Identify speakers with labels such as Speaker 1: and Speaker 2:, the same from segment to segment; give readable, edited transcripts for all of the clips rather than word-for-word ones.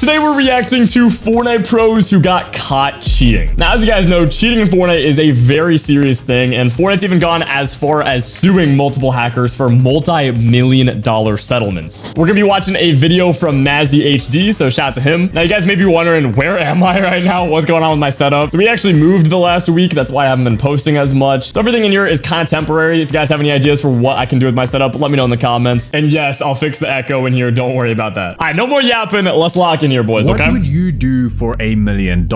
Speaker 1: Today we're reacting to Fortnite pros who got caught cheating. Now, as you guys know, cheating in Fortnite is a very serious thing, and Fortnite's even gone as far as suing multiple hackers for multi-million-dollar settlements. We're gonna be watching a video from Mazzy HD, so shout out to him. Now, you guys may be wondering, where am I right now? What's going on with my setup? So we actually moved the last week. That's why I haven't been posting as much. So everything in here is kind of temporary. If you guys have any ideas for what I can do with my setup, let me know in the comments. And yes, I'll fix the echo in here. Don't worry about that. All right, no more yapping. Let's lock in here, boys, okay?
Speaker 2: What would you do for $1 million?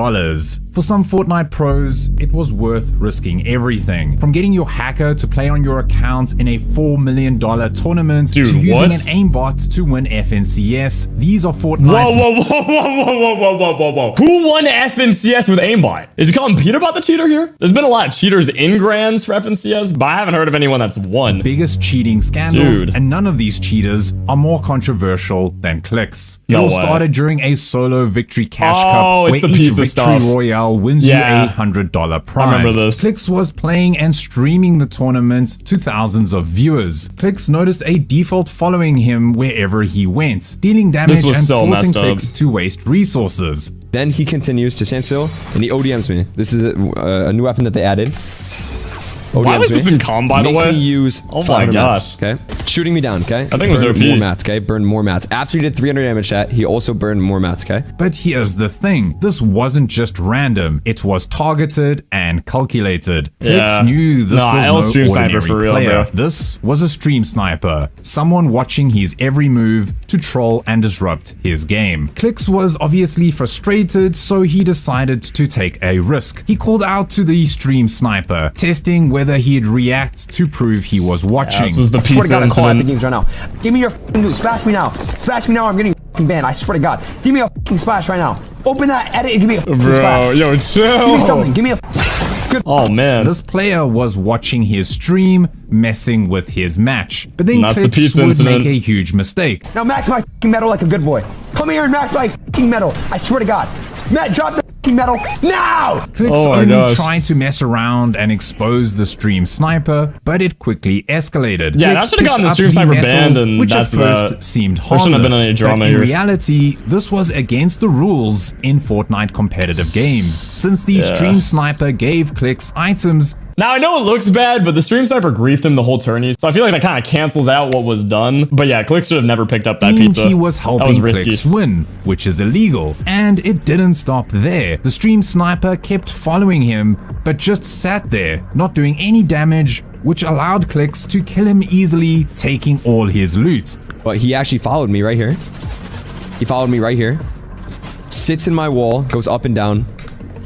Speaker 2: For some Fortnite pros, it was worth risking everything. From getting your hacker to play on your account in a $4 million tournament,
Speaker 1: dude,
Speaker 2: to using
Speaker 1: what?
Speaker 2: an aimbot to win FNCS. These are Fortnite.
Speaker 1: Whoa. Who won FNCS with aimbot? Is he calling Peterbot the cheater here? There's been a lot of cheaters in Grands for FNCS, but I haven't heard of anyone that's won.
Speaker 2: Biggest cheating scandals,
Speaker 1: Dude.
Speaker 2: and none of these cheaters are more controversial than Clix. It
Speaker 1: No
Speaker 2: all
Speaker 1: way.
Speaker 2: started during a solo victory cash
Speaker 1: Oh,
Speaker 2: cup
Speaker 1: it's
Speaker 2: where
Speaker 1: the
Speaker 2: each
Speaker 1: pizza
Speaker 2: victory
Speaker 1: stuff.
Speaker 2: royale wins
Speaker 1: Yeah.
Speaker 2: you a $100 prize.
Speaker 1: I remember this.
Speaker 2: Clix was playing and streaming the tournament to thousands of viewers. Clix noticed a default following him wherever he went, dealing damage
Speaker 1: was
Speaker 2: and
Speaker 1: so
Speaker 2: forcing
Speaker 1: messed up.
Speaker 2: Clix to waste resources.
Speaker 3: Then he continues to stand still and he ODMs me. This is a new weapon that they added.
Speaker 1: Why was
Speaker 3: me.
Speaker 1: this in comm, by the
Speaker 3: Makes
Speaker 1: way?
Speaker 3: me use
Speaker 1: Oh my
Speaker 3: 500
Speaker 1: gosh.
Speaker 3: mats, okay? Shooting me down, okay?
Speaker 1: I think it was
Speaker 3: Burned
Speaker 1: OP.
Speaker 3: more mats, okay? Burned more mats. After he did 300 damage chat, he also burned more mats, okay?
Speaker 2: But here's the thing, this wasn't just random, it was targeted and calculated.
Speaker 1: Yeah.
Speaker 2: Clix knew this
Speaker 1: Nah,
Speaker 2: was
Speaker 1: L
Speaker 2: no
Speaker 1: stream sniper
Speaker 2: ordinary
Speaker 1: for real,
Speaker 2: player.
Speaker 1: bro.
Speaker 2: This was a stream sniper, someone watching his every move to troll and disrupt his game. Clix was obviously frustrated, so he decided to take a risk. He called out to the stream sniper, testing whether he'd react to prove he was watching.
Speaker 1: This was the
Speaker 4: Swear to
Speaker 1: pizza
Speaker 4: God, I'm calling Epic
Speaker 1: incident.
Speaker 4: Games right now. Give me your f***ing loot. Smash me now. Smash me now. I'm getting f***ing banned. I swear to God. Give me a f***ing splash right now. Open that edit and give me a f***ing
Speaker 1: Bro,
Speaker 4: splash.
Speaker 1: yo, chill.
Speaker 4: Give me something. Give me a good.
Speaker 1: Oh, man.
Speaker 2: This player was watching his stream, messing with his match. But then
Speaker 1: That's the
Speaker 2: Clix
Speaker 1: pizza
Speaker 2: would
Speaker 1: incident.
Speaker 2: make a huge mistake.
Speaker 4: Now max my f***ing metal like a good boy. Come here and max my f***ing metal. I swear to God. Matt, drop the f***ing metal now.
Speaker 2: Clix
Speaker 1: Oh my
Speaker 2: only
Speaker 1: gosh.
Speaker 2: tried to mess around and expose the stream sniper, but it quickly escalated.
Speaker 1: Yeah,
Speaker 2: Clix
Speaker 1: that should've gotten the
Speaker 2: picked up
Speaker 1: stream sniper
Speaker 2: metal,
Speaker 1: banned, and
Speaker 2: which
Speaker 1: that's
Speaker 2: at first
Speaker 1: that.
Speaker 2: seemed
Speaker 1: There
Speaker 2: harmless.
Speaker 1: shouldn't have been any drama
Speaker 2: but in
Speaker 1: here.
Speaker 2: reality, this was against the rules in Fortnite competitive games, since the
Speaker 1: Yeah.
Speaker 2: stream sniper gave Clix items.
Speaker 1: Now, I know it looks bad, but the stream sniper griefed him the whole tourney, so I feel like that kind of cancels out what was done. But yeah, Clix should have never picked up that
Speaker 2: Deemed
Speaker 1: pizza.
Speaker 2: he was
Speaker 1: That
Speaker 2: helping
Speaker 1: was risky.
Speaker 2: Clix win, which is illegal. And it didn't stop there. The stream sniper kept following him, but just sat there, not doing any damage, which allowed Clix to kill him easily, taking all his loot.
Speaker 3: But he actually followed me right here. He followed me right here. Sits in my wall, goes up and down,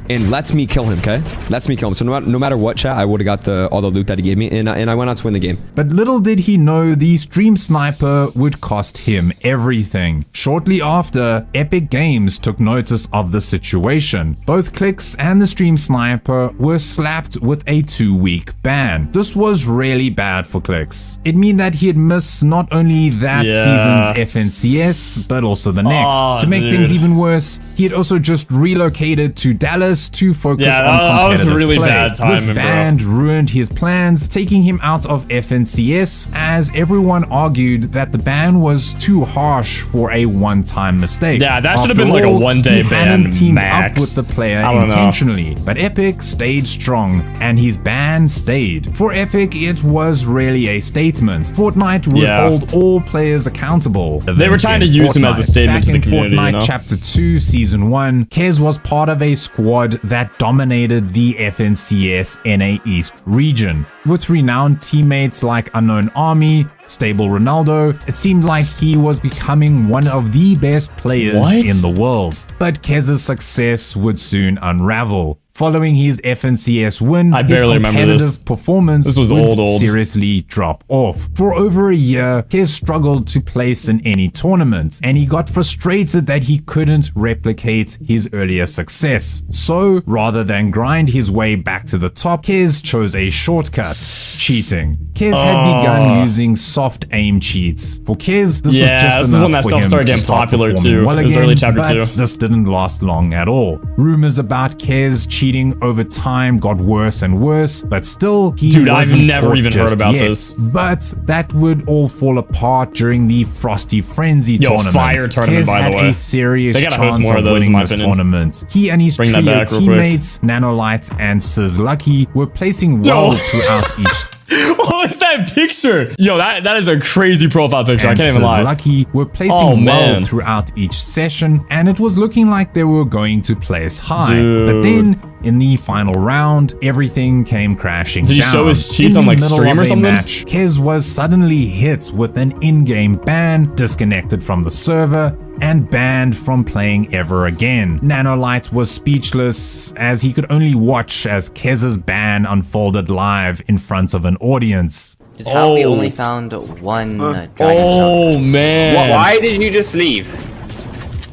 Speaker 3: and lets me kill him, okay? Lets me kill him. So no matter what, chat, I would have got all the loot that he gave me, and I went on to win the game.
Speaker 2: But little did he know the stream sniper would cost him everything. Shortly after, Epic Games took notice of the situation. Both Clix and the stream sniper were slapped with a 2-week ban. This was really bad for Clix. It meant that he'd miss not only that
Speaker 1: Yeah.
Speaker 2: season's FNCS, but also the next.
Speaker 1: Oh,
Speaker 2: to make
Speaker 1: dude.
Speaker 2: things even worse, he had also just relocated to Dallas to focus
Speaker 1: Yeah,
Speaker 2: on
Speaker 1: that was
Speaker 2: competitive
Speaker 1: really
Speaker 2: play.
Speaker 1: bad
Speaker 2: This
Speaker 1: timing, bro.
Speaker 2: ban ruined his plans, taking him out of FNCS, as everyone argued that the ban was too harsh for a one-time mistake.
Speaker 1: Yeah, that should have
Speaker 2: After
Speaker 1: been like a
Speaker 2: all,
Speaker 1: one-day
Speaker 2: he
Speaker 1: ban
Speaker 2: hadn't teamed
Speaker 1: max.
Speaker 2: up with the player
Speaker 1: I don't know.
Speaker 2: intentionally, but Epic stayed strong, and his ban stayed. For Epic, it was really a statement. Fortnite would
Speaker 1: Yeah.
Speaker 2: hold all players accountable.
Speaker 1: They were trying to
Speaker 2: In
Speaker 1: use him as a
Speaker 2: Fortnite.
Speaker 1: statement
Speaker 2: Back
Speaker 1: to the
Speaker 2: in
Speaker 1: community,
Speaker 2: Fortnite
Speaker 1: you know?
Speaker 2: Chapter 2, Season 1, Kez was part of a squad that dominated the FNCS NA East region. With renowned teammates like Unknown Army, Stable Ronaldo, it seemed like he was becoming one of the best players
Speaker 1: What?
Speaker 2: in the world. But Kez's success would soon unravel. Following his FNCS win,
Speaker 1: I
Speaker 2: his
Speaker 1: barely remember
Speaker 2: competitive
Speaker 1: this.
Speaker 2: performance
Speaker 1: This was
Speaker 2: would
Speaker 1: old.
Speaker 2: seriously drop off. For over a year, Kez struggled to place in any tournament, and he got frustrated that he couldn't replicate his earlier success. So, rather than grind his way back to the top, Kez chose a shortcut: cheating. Kez had begun using soft aim cheats. For Kez, this was just
Speaker 1: this is
Speaker 2: enough
Speaker 1: when that
Speaker 2: for
Speaker 1: stuff
Speaker 2: him
Speaker 1: started
Speaker 2: to
Speaker 1: getting
Speaker 2: start
Speaker 1: popular
Speaker 2: performing
Speaker 1: too.
Speaker 2: well
Speaker 1: It was
Speaker 2: again,
Speaker 1: early chapter
Speaker 2: but
Speaker 1: 2.
Speaker 2: this didn't last long at all. Rumors about Kez cheating over time got worse and worse, but still, he
Speaker 1: Dude, I've
Speaker 2: wasn't
Speaker 1: never
Speaker 2: caught
Speaker 1: even heard
Speaker 2: just
Speaker 1: about
Speaker 2: yet.
Speaker 1: this.
Speaker 2: But that would all fall apart during the Frosty Frenzy tournament.
Speaker 1: fire tournament,
Speaker 2: Kez
Speaker 1: by the
Speaker 2: had
Speaker 1: way.
Speaker 2: a serious
Speaker 1: They gotta host
Speaker 2: chance
Speaker 1: more of
Speaker 2: of
Speaker 1: those, in
Speaker 2: winning
Speaker 1: my
Speaker 2: this
Speaker 1: opinion.
Speaker 2: tournament. He and his
Speaker 1: Bring that
Speaker 2: trio
Speaker 1: back real quick.
Speaker 2: teammates, Nanolite and Sizzlucky, were placing well throughout each
Speaker 1: What was that picture? Yo, that is a crazy profile picture. I
Speaker 2: and
Speaker 1: can't even lie.
Speaker 2: Lucky were placing
Speaker 1: Oh,
Speaker 2: well
Speaker 1: man.
Speaker 2: throughout each session, and it was looking like they were going to place high.
Speaker 1: Dude.
Speaker 2: But then, in the final round, everything came crashing
Speaker 1: Did he
Speaker 2: down.
Speaker 1: show his cheats
Speaker 2: In
Speaker 1: on,
Speaker 2: the
Speaker 1: like,
Speaker 2: middle
Speaker 1: stream
Speaker 2: of
Speaker 1: or
Speaker 2: a
Speaker 1: something?
Speaker 2: Match, Kez was suddenly hit with an in-game ban, disconnected from the server, and banned from playing ever again. Nanolite was speechless as he could only watch as Kez's ban unfolded live in front of an audience.
Speaker 5: How we
Speaker 1: Oh.
Speaker 5: only found one dragon
Speaker 1: Oh, man.
Speaker 6: Why did you just leave?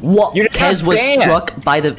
Speaker 5: What?
Speaker 6: You just
Speaker 5: Kez
Speaker 6: got
Speaker 5: was
Speaker 6: banned.
Speaker 5: struck by the...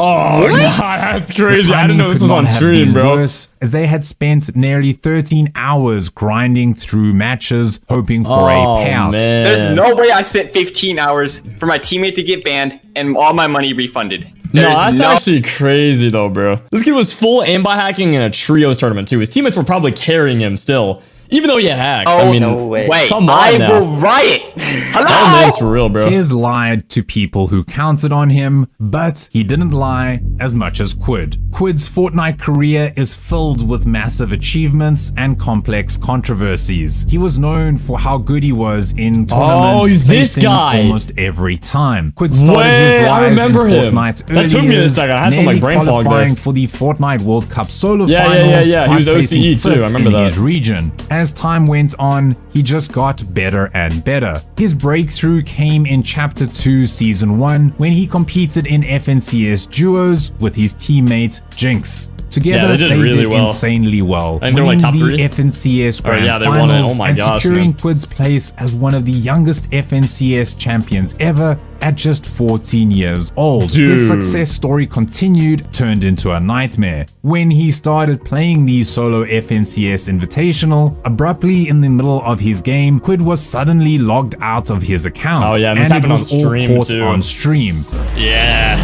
Speaker 1: Oh, God, that's crazy. I didn't know this
Speaker 2: Timing
Speaker 1: was
Speaker 2: could
Speaker 1: on
Speaker 2: not have
Speaker 1: stream,
Speaker 2: been
Speaker 1: bro.
Speaker 2: worse, as they had spent nearly 13 hours grinding through matches, hoping for a
Speaker 1: Oh,
Speaker 2: payout.
Speaker 1: man.
Speaker 6: There's no way I spent 15 hours for my teammate to get banned and all my money refunded.
Speaker 1: No,
Speaker 6: There's
Speaker 1: that's actually crazy, though, bro. This kid was full aim by hacking in a trios tournament, too. His teammates were probably carrying him still. Even though he had hacks. I mean,
Speaker 5: no way.
Speaker 6: Wait,
Speaker 1: come on
Speaker 6: I
Speaker 1: now.
Speaker 6: will riot.
Speaker 1: That
Speaker 6: Hello?
Speaker 1: man's for real, bro.
Speaker 2: Kez lied to people who counted on him, but he didn't lie as much as Quidd. Quidd's Fortnite career is filled with massive achievements and complex controversies. He was known for how good he was in tournaments,
Speaker 1: he's this
Speaker 2: placing
Speaker 1: guy.
Speaker 2: almost every time. Quidd started
Speaker 1: Wait,
Speaker 2: his
Speaker 1: I
Speaker 2: rise
Speaker 1: remember
Speaker 2: in
Speaker 1: him.
Speaker 2: Fortnite's
Speaker 1: That
Speaker 2: early
Speaker 1: took me a
Speaker 2: years,
Speaker 1: second. I had some, like,
Speaker 2: nearly
Speaker 1: brain fog
Speaker 2: qualifying
Speaker 1: there.
Speaker 2: for the Fortnite World Cup solo
Speaker 1: Yeah,
Speaker 2: finals.
Speaker 1: yeah. He
Speaker 2: by
Speaker 1: was
Speaker 2: placing
Speaker 1: OCE too. I
Speaker 2: fifth
Speaker 1: remember
Speaker 2: in
Speaker 1: that.
Speaker 2: his region. As time went on, he just got better and better. His breakthrough came in Chapter 2, Season 1, when he competed in FNCS duos with his teammate Jinx. Together,
Speaker 1: Yeah, they did really well.
Speaker 2: insanely well,
Speaker 1: I think they were, like, top
Speaker 2: winning the
Speaker 1: 3?
Speaker 2: FNCS Grand
Speaker 1: yeah, they won it.
Speaker 2: Finals
Speaker 1: Oh my
Speaker 2: and
Speaker 1: gosh,
Speaker 2: securing
Speaker 1: man.
Speaker 2: Quidd's place as one of the youngest FNCS champions ever at just 14 years old.
Speaker 1: Dude.
Speaker 2: His success story continued, turned into a nightmare. When he started playing the solo FNCS Invitational, abruptly in the middle of his game, Quidd was suddenly logged out of his account.
Speaker 1: Oh, yeah, and this
Speaker 2: it
Speaker 1: happened on
Speaker 2: was all
Speaker 1: stream,
Speaker 2: caught
Speaker 1: too.
Speaker 2: on stream.
Speaker 1: Yeah.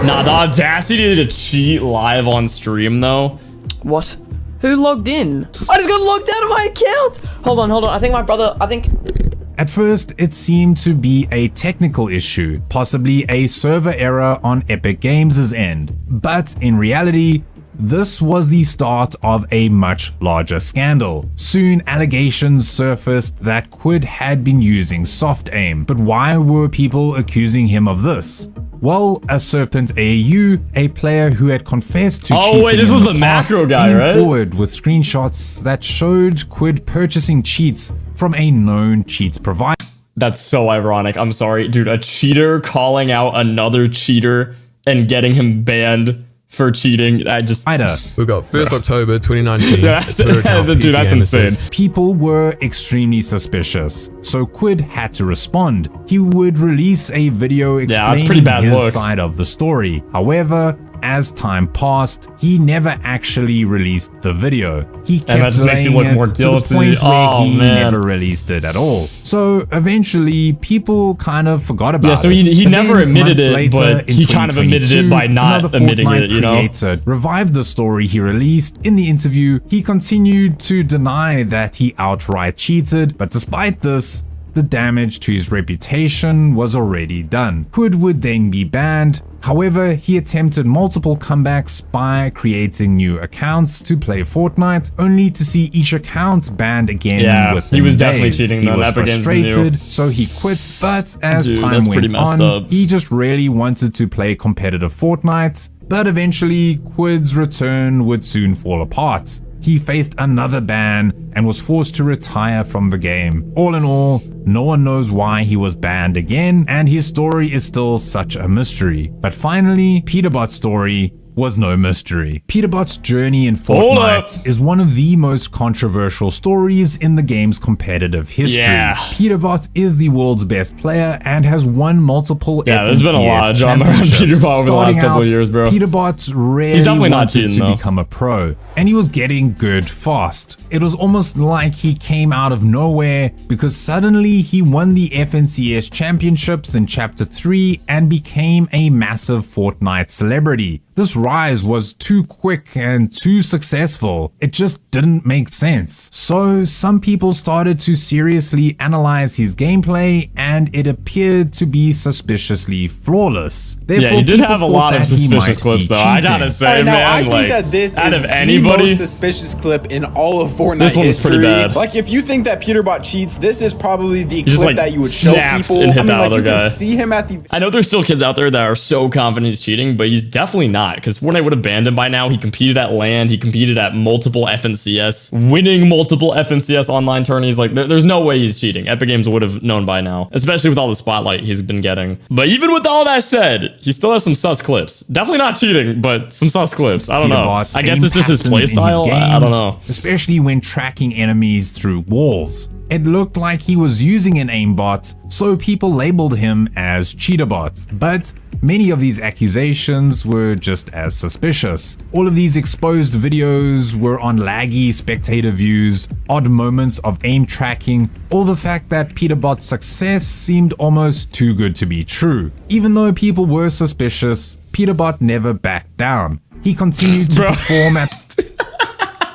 Speaker 1: Nah, the audacity to cheat live on stream, though.
Speaker 7: What? Who logged in? I just got logged out of my account! Hold on. I think my brother,
Speaker 2: At first, it seemed to be a technical issue, possibly a server error on Epic Games' end. But in reality, this was the start of a much larger scandal. Soon, allegations surfaced that Quidd had been using soft aim. But why were people accusing him of this? Well, a Serpent AU, a player who had confessed to cheating
Speaker 1: wait, this
Speaker 2: in
Speaker 1: was
Speaker 2: the
Speaker 1: the
Speaker 2: past,
Speaker 1: macro guy,
Speaker 2: came
Speaker 1: right?
Speaker 2: forward with screenshots that showed Quidd purchasing cheats from a known cheats provider.
Speaker 1: That's so ironic. I'm sorry. Dude, a cheater calling out another cheater and getting him banned for cheating. I just...
Speaker 8: We've got 1st October 2019.
Speaker 1: Yeah,
Speaker 8: Twitter account,
Speaker 1: dude, that's
Speaker 8: PC
Speaker 1: insane.
Speaker 8: Nemesis.
Speaker 2: People were extremely suspicious, so Quidd had to respond. He would release a video
Speaker 1: that's
Speaker 2: explaining
Speaker 1: pretty bad
Speaker 2: his
Speaker 1: looks.
Speaker 2: side of the story. However, as time passed, he never actually released the video. He kept
Speaker 1: that just makes you
Speaker 2: delaying
Speaker 1: look more
Speaker 2: it to the
Speaker 1: guilty.
Speaker 2: point where
Speaker 1: Oh,
Speaker 2: he
Speaker 1: man.
Speaker 2: never released it at all. So eventually, people kind of forgot about it.
Speaker 1: Yeah, so he
Speaker 2: But
Speaker 1: never
Speaker 2: then,
Speaker 1: admitted
Speaker 2: months
Speaker 1: it,
Speaker 2: later,
Speaker 1: but
Speaker 2: in
Speaker 1: he kind of admitted it
Speaker 2: 2022,
Speaker 1: by not
Speaker 2: another
Speaker 1: admitting
Speaker 2: Fortnite
Speaker 1: it, you know?
Speaker 2: creator revived the story he released. In the interview, he continued to deny that he outright cheated, but despite this, the damage to his reputation was already done. Quidd would then be banned. However, he attempted multiple comebacks by creating new accounts to play Fortnite, only to see each account banned again
Speaker 1: Yeah,
Speaker 2: within
Speaker 1: he was definitely
Speaker 2: days.
Speaker 1: cheating,
Speaker 2: He
Speaker 1: though.
Speaker 2: was
Speaker 1: Epic Games knew.
Speaker 2: frustrated, so he quit, but as
Speaker 1: Dude,
Speaker 2: time
Speaker 1: that's pretty
Speaker 2: went
Speaker 1: messed
Speaker 2: on,
Speaker 1: up.
Speaker 2: he just really wanted to play competitive Fortnite, but eventually Quidd's return would soon fall apart. He faced another ban and was forced to retire from the game. All in all, no one knows why he was banned again, and his story is still such a mystery. But finally, Peterbot's story was no mystery. Peterbot's journey in
Speaker 1: Hold
Speaker 2: Fortnite is one of the most controversial stories in the game's competitive history.
Speaker 1: Yeah.
Speaker 2: Peterbot is the world's best player and has won multiple
Speaker 1: there's been a lot of
Speaker 2: FNCS
Speaker 1: drama around
Speaker 2: championships.
Speaker 1: Peterbot over the last couple of years, bro.
Speaker 2: Peterbot rarely
Speaker 1: He's definitely not
Speaker 2: wanted
Speaker 1: cheating,
Speaker 2: to
Speaker 1: though.
Speaker 2: become a pro, and he was getting good fast. It was almost like he came out of nowhere because suddenly he won the FNCS championships in Chapter 3 and became a massive Fortnite celebrity. This rise was too quick and too successful. It just didn't make sense. So some people started to seriously analyze his gameplay, and it appeared to be suspiciously flawless. Therefore,
Speaker 1: Yeah, he did
Speaker 2: people
Speaker 1: have a
Speaker 2: thought
Speaker 1: lot of
Speaker 2: that he
Speaker 1: suspicious
Speaker 2: might
Speaker 1: clips,
Speaker 2: be
Speaker 1: though. I
Speaker 2: cheating.
Speaker 1: gotta say,
Speaker 9: Now,
Speaker 1: man,
Speaker 9: I think
Speaker 1: like,
Speaker 9: that this
Speaker 1: out
Speaker 9: is
Speaker 1: of
Speaker 9: the
Speaker 1: anybody,
Speaker 9: most suspicious clip in all of Fortnite
Speaker 1: This one was
Speaker 9: history.
Speaker 1: pretty bad.
Speaker 9: Like, if you think that Peterbot cheats, this is probably the
Speaker 1: just,
Speaker 9: clip
Speaker 1: like,
Speaker 9: that you would show
Speaker 1: snapped
Speaker 9: people.
Speaker 1: and hit
Speaker 9: I mean,
Speaker 1: that
Speaker 9: like,
Speaker 1: other
Speaker 9: you
Speaker 1: guy.
Speaker 9: can see him at the...
Speaker 1: I know there's still kids out there that are so confident he's cheating, but he's definitely not, because Fortnite would have banned him by now. He competed at LAN, he competed at multiple FNCS, winning multiple FNCS online tourneys. Like, there's no way he's cheating. Epic Games would have known by now, especially with all the spotlight he's been getting. But even with all that said, he still has some sus clips. Definitely not cheating, but some sus clips. I don't know.
Speaker 2: Peterbot's
Speaker 1: I guess
Speaker 2: aim
Speaker 1: it's just his
Speaker 2: patterns in
Speaker 1: playstyle. I don't
Speaker 2: games,
Speaker 1: know.
Speaker 2: Especially when tracking enemies through walls. It looked like he was using an aimbot, so people labeled him as Cheaterbot. But many of these accusations were just as suspicious. All of these exposed videos were on laggy spectator views, odd moments of aim tracking, or the fact that Peterbot's success seemed almost too good to be true. Even though people were suspicious, Peterbot never backed down. He continued to perform at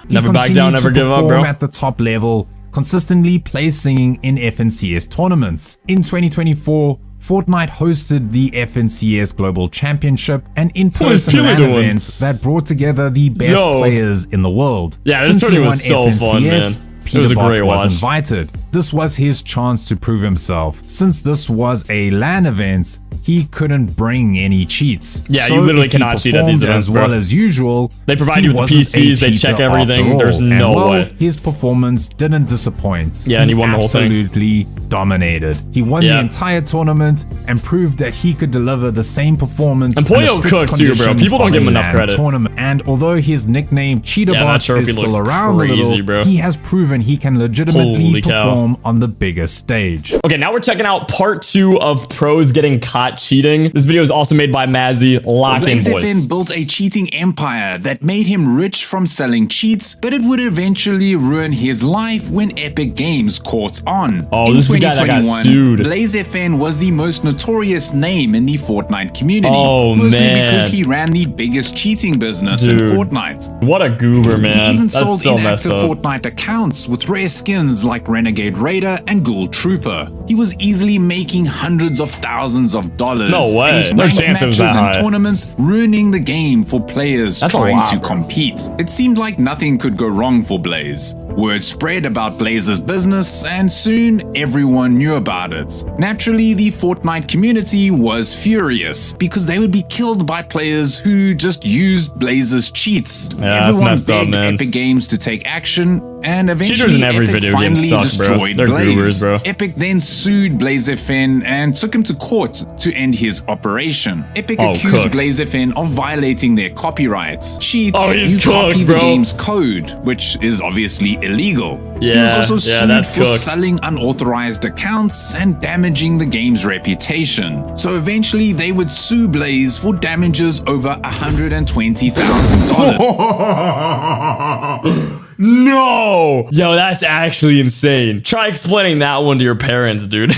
Speaker 1: Never back down, never give up, bro.
Speaker 2: at the top level, consistently placing in FNCS tournaments. In 2024, Fortnite hosted the FNCS Global Championship, an in-person
Speaker 1: Peely
Speaker 2: LAN
Speaker 1: doing?
Speaker 2: event that brought together the best
Speaker 1: Yo.
Speaker 2: players in the world.
Speaker 1: Yeah, this
Speaker 2: Since he
Speaker 1: tournament was
Speaker 2: won
Speaker 1: so fun,
Speaker 2: FNCS,
Speaker 1: man. It was a
Speaker 2: Peterbot
Speaker 1: great
Speaker 2: was
Speaker 1: watch.
Speaker 2: invited. This was his chance to prove himself. Since this was a LAN event, he couldn't bring any cheats.
Speaker 1: Yeah, you literally
Speaker 2: if he
Speaker 1: cannot cheat at these
Speaker 2: performed
Speaker 1: events,
Speaker 2: as
Speaker 1: bro.
Speaker 2: well as usual.
Speaker 1: They provide
Speaker 2: he
Speaker 1: you with the
Speaker 2: wasn't a
Speaker 1: PCs, they check
Speaker 2: cheater
Speaker 1: everything,
Speaker 2: after all.
Speaker 1: there's no
Speaker 2: and, well,
Speaker 1: way.
Speaker 2: his performance didn't disappoint.
Speaker 1: Yeah, and he won the whole thing.
Speaker 2: Absolutely dominated. He won the
Speaker 1: Yeah.
Speaker 2: entire tournament and proved that he could deliver the same performance.
Speaker 1: And
Speaker 2: in the
Speaker 1: Pollo
Speaker 2: strict
Speaker 1: cooked too, bro.
Speaker 2: conditions
Speaker 1: People don't
Speaker 2: of
Speaker 1: give him
Speaker 2: a
Speaker 1: enough
Speaker 2: LAN
Speaker 1: credit.
Speaker 2: Tournament. And although his nickname
Speaker 1: that
Speaker 2: Cheaterbot
Speaker 1: trophy
Speaker 2: is still
Speaker 1: looks
Speaker 2: around
Speaker 1: crazy,
Speaker 2: a little,
Speaker 1: bro.
Speaker 2: he has proven he can legitimately
Speaker 1: Holy cow.
Speaker 2: perform on the biggest stage.
Speaker 1: Okay, now we're checking out part 2 of pros getting caught cheating. This video is also made by Mazzy. Lock in, boys.
Speaker 10: BlazeFN built a cheating empire that made him rich from selling cheats, but it would eventually ruin his life when Epic Games caught on.
Speaker 1: Oh,
Speaker 10: in
Speaker 1: this is the guy that got sued.
Speaker 10: BlazeFN was the most notorious name in the Fortnite community,
Speaker 1: Oh,
Speaker 10: mostly
Speaker 1: man.
Speaker 10: because he ran the biggest cheating business in
Speaker 1: Dude.
Speaker 10: Fortnite.
Speaker 1: What a goober,
Speaker 10: He
Speaker 1: man.
Speaker 10: even
Speaker 1: That's
Speaker 10: sold
Speaker 1: so messed
Speaker 10: inactive
Speaker 1: up.
Speaker 10: Fortnite accounts with rare skins like Renegade Raider and Ghoul Trooper. He was easily making hundreds of thousands of dollars.
Speaker 1: No way.
Speaker 10: And he
Speaker 1: No
Speaker 10: swam
Speaker 1: chance it was
Speaker 10: matches
Speaker 1: that
Speaker 10: and
Speaker 1: high.
Speaker 10: tournaments, ruining the game for players
Speaker 1: That's a
Speaker 10: trying
Speaker 1: lot,
Speaker 10: to
Speaker 1: bro.
Speaker 10: compete. It seemed like nothing could go wrong for Blaze. Word spread about Blaze's business, and soon everyone knew about it. Naturally, the Fortnite community was furious because they would be killed by players who just used Blaze's cheats.
Speaker 1: Yeah, that's
Speaker 10: Everyone
Speaker 1: messed up,
Speaker 10: begged
Speaker 1: man.
Speaker 10: Epic Games to take action, and
Speaker 1: Cheaters
Speaker 10: eventually
Speaker 1: in every
Speaker 10: Epic
Speaker 1: video game
Speaker 10: finally
Speaker 1: suck, bro.
Speaker 10: destroyed
Speaker 1: They're
Speaker 10: Blaze.
Speaker 1: goobers, bro.
Speaker 10: Epic then sued BlazeFN and took him to court to end his operation. Epic
Speaker 1: Oh,
Speaker 10: accused
Speaker 1: cooked.
Speaker 10: BlazeFN of violating their copyrights. Cheats,
Speaker 1: Oh, he's
Speaker 10: you copy
Speaker 1: cooked,
Speaker 10: the
Speaker 1: bro.
Speaker 10: game's code, which is obviously illegal. He was
Speaker 1: Yeah,
Speaker 10: also
Speaker 1: yeah,
Speaker 10: sued
Speaker 1: that's
Speaker 10: for
Speaker 1: cooked.
Speaker 10: selling unauthorized accounts and damaging the game's reputation. So eventually they would sue Blaze for damages over $120,000.
Speaker 1: No! Yo, that's actually insane. Try explaining that one to your parents, dude.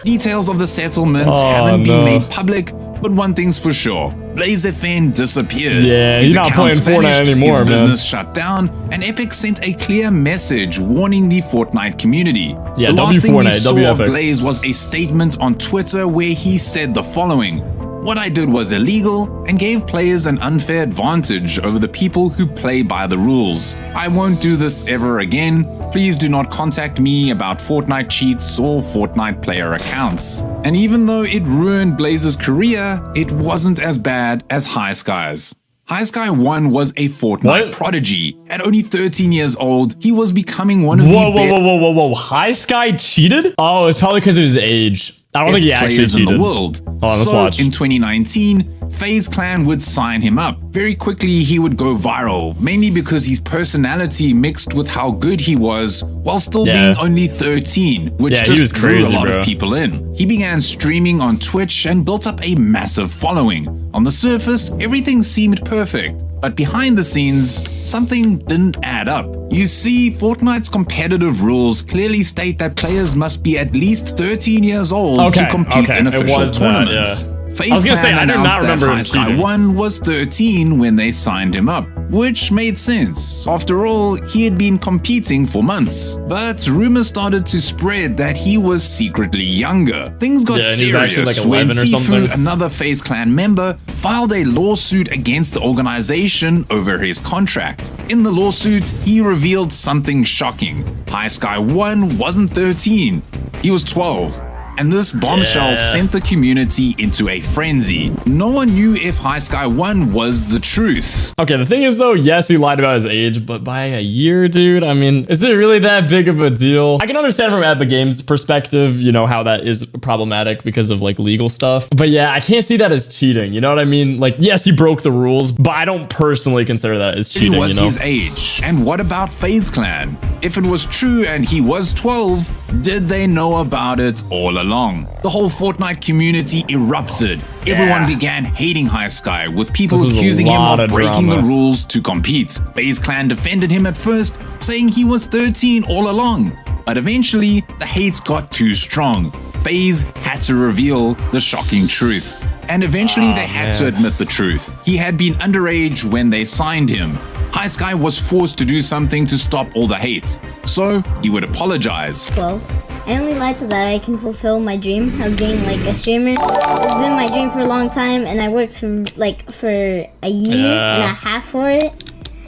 Speaker 10: Details of the settlements
Speaker 1: Oh,
Speaker 10: haven't
Speaker 1: no.
Speaker 10: been made public, but one thing's for sure. BlazeFN disappeared.
Speaker 1: Yeah,
Speaker 10: His
Speaker 1: he's not
Speaker 10: accounts
Speaker 1: playing Fortnite
Speaker 10: vanished,
Speaker 1: anymore,
Speaker 10: his
Speaker 1: man.
Speaker 10: business shut down, and Epic sent a clear message warning the Fortnite community.
Speaker 1: Yeah,
Speaker 10: the last
Speaker 1: W
Speaker 10: thing we
Speaker 1: Fortnite,
Speaker 10: saw
Speaker 1: W
Speaker 10: of
Speaker 1: Epic.
Speaker 10: Blaze was a statement on Twitter where he said the following: "What I did was illegal and gave players an unfair advantage over the people who play by the rules. I won't do this ever again. Please do not contact me about Fortnite cheats or Fortnite player accounts." And even though it ruined Blaze's career, it wasn't as bad as High Skies. High Sky 1 was a Fortnite
Speaker 1: What?
Speaker 10: prodigy. At only 13 years old, he was becoming one of
Speaker 1: Whoa,
Speaker 10: the
Speaker 1: whoa, whoa, whoa, whoa, whoa. High Sky cheated? Oh, it's probably because of his age. I don't think he actually
Speaker 10: players in
Speaker 1: cheated.
Speaker 10: the world.
Speaker 1: Let's
Speaker 10: So
Speaker 1: watch.
Speaker 10: in 2019, FaZe Clan would sign him up. Very quickly, he would go viral, mainly because his personality mixed with how good he was, while still being only 13, which
Speaker 1: he was
Speaker 10: just drew
Speaker 1: crazy,
Speaker 10: a lot
Speaker 1: bro.
Speaker 10: of people in. He began streaming on Twitch and built up a massive following. On the surface, everything seemed perfect. But behind the scenes, something didn't add up. You see, Fortnite's competitive rules clearly state that players must be at least 13 years old to compete in official tournaments.
Speaker 1: I was gonna say, I do not remember him cheating.
Speaker 10: HiSky1 was 13 when they signed him up, which made sense. After all, he had been competing for months. But rumors started to spread that he was secretly younger. Things got
Speaker 1: and he was actually
Speaker 10: serious
Speaker 1: like 11
Speaker 10: when
Speaker 1: or something.
Speaker 10: Tifu, another FaZe Clan member, filed a lawsuit against the organization over his contract. In the lawsuit, he revealed something shocking. HiSky1 wasn't 13, he was 12. And this bombshell sent the community into a frenzy. No one knew if HiSky1 was the truth.
Speaker 1: Okay, the thing is though, yes, he lied about his age, but by a year, dude, I mean, is it really that big of a deal? I can understand from Epic Games' perspective, you know, how that is problematic because of like legal stuff. But yeah, I can't see that as cheating, you know what I mean? Like, yes, he broke the rules, but I don't personally consider that as cheating,
Speaker 10: He was
Speaker 1: you know?
Speaker 10: his age. And what about FaZe Clan? If it was true and he was 12, did they know about it all along? The whole Fortnite community erupted. Everyone began hating HiSky, with people
Speaker 1: This was a
Speaker 10: accusing him
Speaker 1: lot
Speaker 10: of
Speaker 1: of
Speaker 10: breaking
Speaker 1: drama.
Speaker 10: the rules to compete. FaZe Clan defended him at first, saying he was 13 all along. But eventually, the hate got too strong. FaZe had to reveal the shocking truth. And eventually they had to admit the truth. He had been underage when they signed him. HiSky was forced to do something to stop all the hate. So he would apologize.
Speaker 11: 12. I only lied so that I can fulfill my dream of being like a streamer. It's been my dream for a long time, and I worked for a year and a half for it.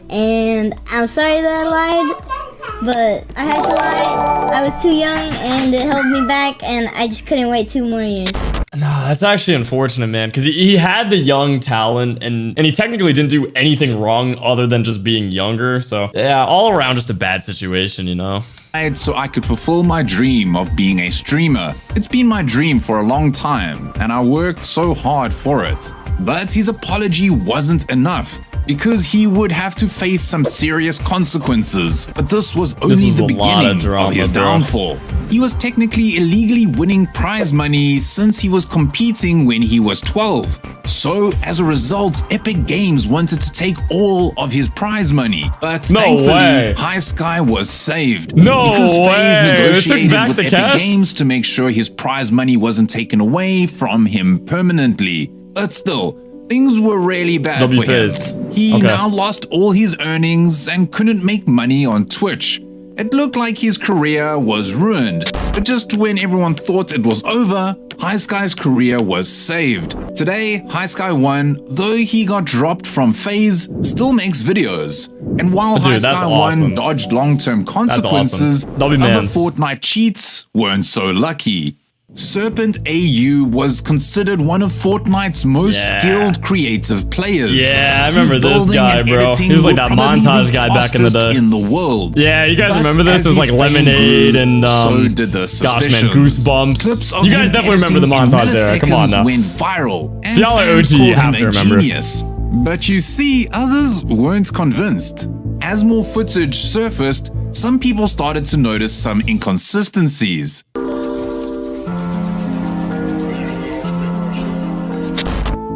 Speaker 11: And I'm sorry that I lied, but I had to lie. I was too young, and it held me back, and I just couldn't wait 2 more years.
Speaker 1: Nah, that's actually unfortunate, man, because he had the young talent and he technically didn't do anything wrong other than just being younger. So yeah, all around just a bad situation, you know?
Speaker 10: So I could fulfill my dream of being a streamer. It's been my dream for a long time, and I worked so hard for it. But his apology wasn't enough, because he would have to face some serious consequences. But this was only the beginning of his downfall. He was technically illegally winning prize money since he was competing when he was 12. So, as a result, Epic Games wanted to take all of his prize money. But thankfully, HiSky was saved. Because FaZe negotiated with Epic Games to make sure his prize money wasn't taken away from him permanently. But still, things were really bad for him. He now lost all his earnings and couldn't make money on Twitch. It looked like his career was ruined. But just when everyone thought it was over, HiSky's career was saved. Today, HiSky1, though he got dropped from FaZe, still makes videos. And while HiSky1 dodged long-term consequences, other Fortnite cheats weren't so lucky. Serpent AU was considered one of Fortnite's most skilled creative players.
Speaker 1: Yeah, I remember this guy, bro. He was like that montage guy back in the day.
Speaker 10: In the world.
Speaker 1: Yeah, you guys remember this? It was like Lemonade and
Speaker 10: so did the
Speaker 1: gosh, man, Goosebumps. You guys definitely remember the montage there. Come on now.
Speaker 10: Went viral. And
Speaker 1: y'all are OG, you have to remember.
Speaker 10: Genius. But you see, others weren't convinced. As more footage surfaced, some people started to notice some inconsistencies.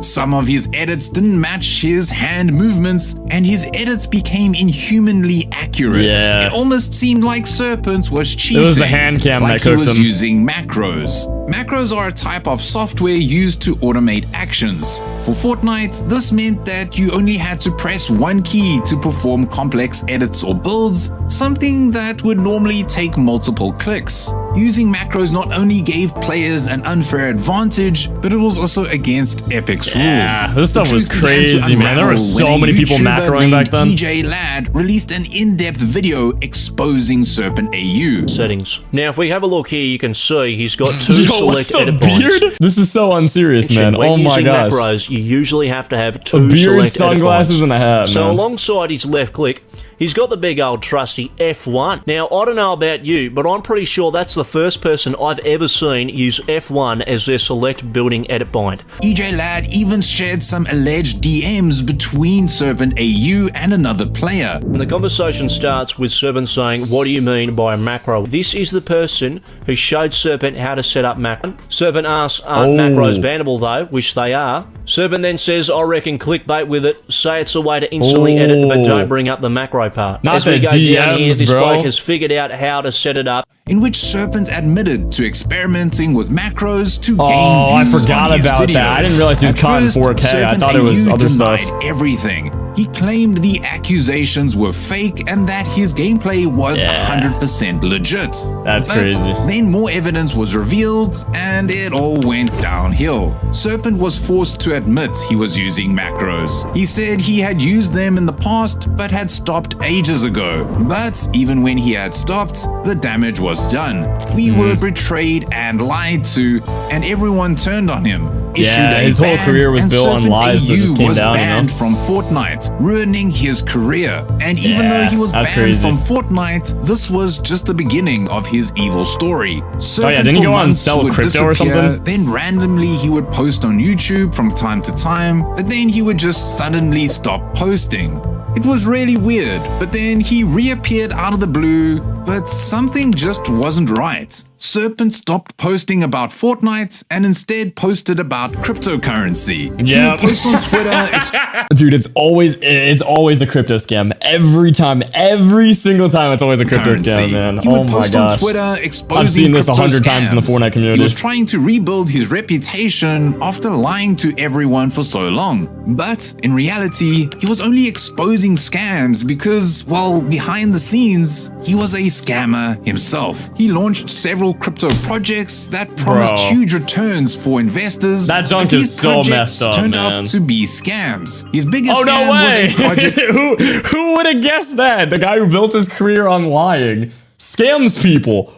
Speaker 10: Some of his edits didn't match his hand movements, and his edits became inhumanly accurate.
Speaker 1: Yeah.
Speaker 10: It almost seemed like Serpent was cheating.
Speaker 1: It was the hand cam
Speaker 10: like
Speaker 1: that cooked
Speaker 10: he was
Speaker 1: him.
Speaker 10: using macros. Macros are a type of software used to automate actions. For Fortnite, this meant that you only had to press one key to perform complex edits or builds, something that would normally take multiple clicks. Using macros not only gave players an unfair advantage, but it was also against Epic's rules.
Speaker 1: This stuff was crazy, man. There were so many people macroing back then.
Speaker 10: DJ Lad released an in-depth video exposing Serpent AU.
Speaker 12: Settings. Now, if we have a look here, you can see he's got two select edit points.
Speaker 1: This is so unserious, man.
Speaker 12: When
Speaker 1: Oh my
Speaker 12: using
Speaker 1: gosh.
Speaker 12: macros, you usually have to have
Speaker 1: A
Speaker 12: two
Speaker 1: beard,
Speaker 12: select edit
Speaker 1: sunglasses,
Speaker 12: points.
Speaker 1: and a hat,
Speaker 12: So
Speaker 1: man.
Speaker 12: alongside his left click, He's got the big old trusty F1. Now, I don't know about you, but I'm pretty sure that's the first person I've ever seen use F1 as their select building edit bind.
Speaker 10: EJ Ladd even shared some alleged DMs between Serpent AU and another player.
Speaker 12: And the conversation starts with Serpent saying, "What do you mean by macro?" This is the person who showed Serpent how to set up macro. Serpent asks, "Aren't macros bannable though?" Which they are. Serpent then says, "I reckon clickbait with it. Say it's a way to instantly edit, but don't bring up the macro part."
Speaker 1: Not
Speaker 12: As we
Speaker 1: the
Speaker 12: go down here,
Speaker 1: DMs,
Speaker 12: this
Speaker 1: bro.
Speaker 12: bloke has figured out how to set it up.
Speaker 10: In which Serpent admitted to experimenting with macros to gain
Speaker 1: Oh, I
Speaker 10: views
Speaker 1: forgot
Speaker 10: on his
Speaker 1: about
Speaker 10: videos.
Speaker 1: that. I didn't realize he was
Speaker 10: At
Speaker 1: caught in
Speaker 10: first,
Speaker 1: 4K. I
Speaker 10: Serpent
Speaker 1: thought it was
Speaker 10: AU
Speaker 1: other stuff.
Speaker 10: denied everything. He claimed the accusations were fake and that his gameplay was 100% legit.
Speaker 1: That's
Speaker 10: But
Speaker 1: crazy.
Speaker 10: Then more evidence was revealed and it all went downhill. Serpent was forced to admit he was using macros. He said he had used them in the past but had stopped ages ago. But even when he had stopped, the damage was done. We were betrayed and lied to, and everyone turned on him.
Speaker 1: Yeah,
Speaker 10: a
Speaker 1: his whole
Speaker 10: ban,
Speaker 1: career was
Speaker 10: and
Speaker 1: built on
Speaker 10: Serpent
Speaker 1: lies, so it just
Speaker 10: AU
Speaker 1: came
Speaker 10: was
Speaker 1: down, you know?
Speaker 10: banned from Fortnite, ruining his career. And even though he was
Speaker 1: that's
Speaker 10: banned
Speaker 1: crazy.
Speaker 10: from Fortnite, this was just the beginning of his evil story. Serpent
Speaker 1: didn't he
Speaker 10: for
Speaker 1: go on and
Speaker 10: months
Speaker 1: sell
Speaker 10: would
Speaker 1: crypto or
Speaker 10: disappear,
Speaker 1: something?
Speaker 10: Then randomly he would post on YouTube from time to time, but then he would just suddenly stop posting. It was really weird, but then he reappeared out of the blue, but something just wasn't right. Serpent stopped posting about Fortnite and instead posted about cryptocurrency. He
Speaker 1: Yeah.
Speaker 10: would post on Twitter.
Speaker 1: Dude, it's always a crypto scam. Every time, every single time, it's always a crypto scam, man.
Speaker 10: He
Speaker 1: Oh
Speaker 10: would
Speaker 1: my
Speaker 10: post on
Speaker 1: gosh.
Speaker 10: Twitter exposing
Speaker 1: I've seen this
Speaker 10: crypto
Speaker 1: 100 times in the
Speaker 10: scams.
Speaker 1: Fortnite community.
Speaker 10: He was trying to rebuild his reputation after lying to everyone for so long. But in reality, he was only exposing scams because, well, behind the scenes, he was a scammer himself. He launched several crypto projects that promised
Speaker 1: Bro.
Speaker 10: huge returns for investors.
Speaker 1: That junk
Speaker 10: but these
Speaker 1: is so
Speaker 10: projects
Speaker 1: messed up,
Speaker 10: turned
Speaker 1: man.
Speaker 10: out to be scams. His biggest
Speaker 1: Oh,
Speaker 10: scam
Speaker 1: no way!
Speaker 10: was a project
Speaker 1: Who would have guessed that? The guy who built his career on lying scams people.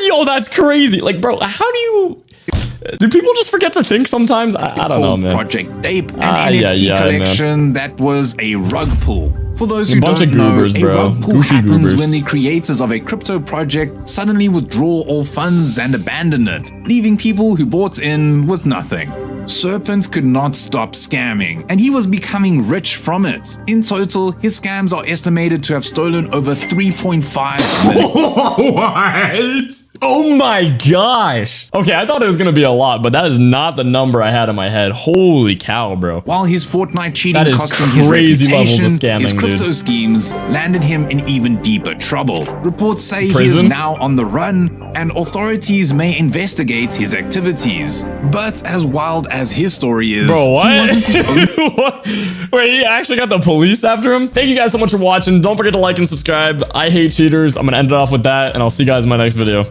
Speaker 1: Yo, that's crazy. Like, bro, how do people just forget to think sometimes? I don't know, man.
Speaker 10: Project Ape, an NFT collection that was a rug pull. For those who
Speaker 1: bunch
Speaker 10: don't
Speaker 1: of
Speaker 10: know,
Speaker 1: goobers,
Speaker 10: a
Speaker 1: bro.
Speaker 10: rug pull
Speaker 1: Goofy
Speaker 10: happens
Speaker 1: goobers.
Speaker 10: when the creators of a crypto project suddenly withdraw all funds and abandon it, leaving people who bought in with nothing. Serpent could not stop scamming, and he was becoming rich from it. In total, his scams are estimated to have stolen over 3.5 million.
Speaker 1: What? Oh my gosh. Okay, I thought it was gonna be a lot, but that is not the number I had in my head. Holy cow, bro.
Speaker 10: While his Fortnite cheating
Speaker 1: That is
Speaker 10: cost him his
Speaker 1: crazy levels of
Speaker 10: reputation,
Speaker 1: scamming,
Speaker 10: his crypto
Speaker 1: dude.
Speaker 10: schemes landed him in even deeper trouble. Reports say he is
Speaker 1: Prison?
Speaker 10: now on the run, and authorities may investigate his activities. But as wild as his story is,
Speaker 1: Bro,
Speaker 10: he
Speaker 1: what?
Speaker 10: wasn't the only
Speaker 1: Wait, he actually got the police after him? Thank you guys so much for watching. Don't forget to like and subscribe. I hate cheaters. I'm gonna end it off with that, and I'll see you guys in my next video.